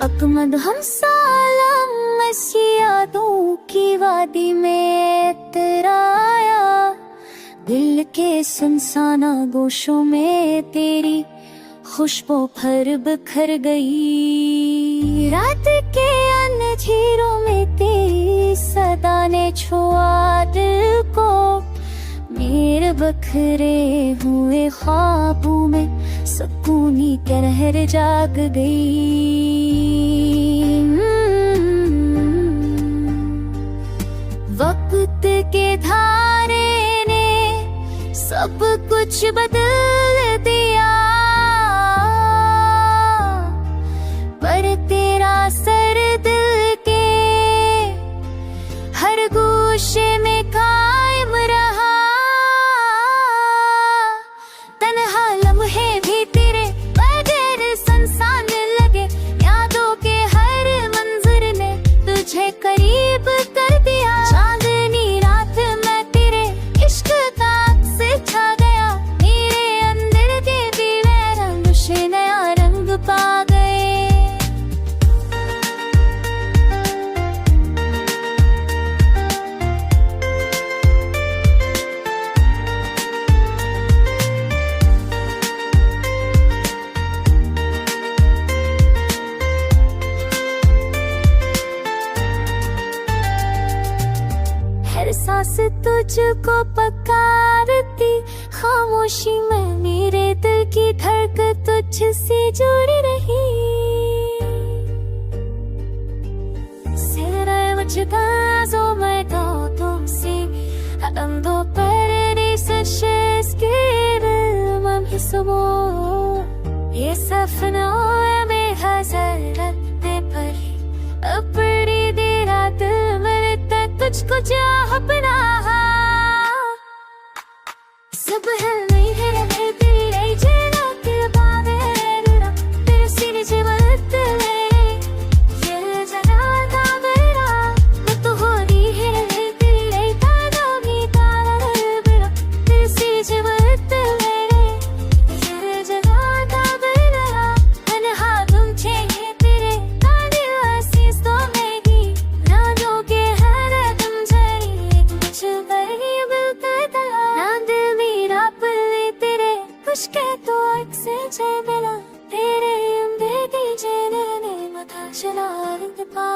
अकमद हम सालम यादों की वादी में तेरा आया, दिल के सुनसाना गोशों में तेरी खुशबू भर बिखर गई। रात के अंधेरों में तेरी सदा ने छुआ दिल को, मेरे बखरे हुए ख्वाबों में सुकूनी कहर जाग गई। वक्त के धारे ने सब कुछ बदल दिया, पर तेरा सर दिल के हर गोशे में कायम रहा। तन्हा लम्हे भी तेरे बगैर सुनसान लगे, यादों के हर मंजर ने तुझे करीब कर दिया। चांदनी रात में तेरे इश्क का अक्स छा गया, मेरे अंदर के दीवे रंग से नया रंग पा गए। हर सांस तुझको पुकारती, खामोशी में मेरे दिल की धड़कन तुझसे जुड़ रही। Said I would you guys, oh my God, don't see. Andando paradise şeskir, mam hisamo. ये सपना में हज़रत परी, अपनी देर रात मिलता तुझको चाहना। सब है नहीं है रहे तेरी रही जेना के बावे रुड़ा, तेरे सीने से मत ले ये जना था मेरा। मैं तो हो रही है रहे तेरी रही ताजा भी तारा बेरा, तेरे सीने से मत ले ये जना था मेरा। तन्हा तुम चाहिए तेरे ताने आसीस तो मेरी, रातों के हर दम जरी कुछ करी मिलता था। ना दिल मेरा पले तेरे कुछ के तो अक्से चेहरा, तेरे अंधे दी जेने ने मथा चला पा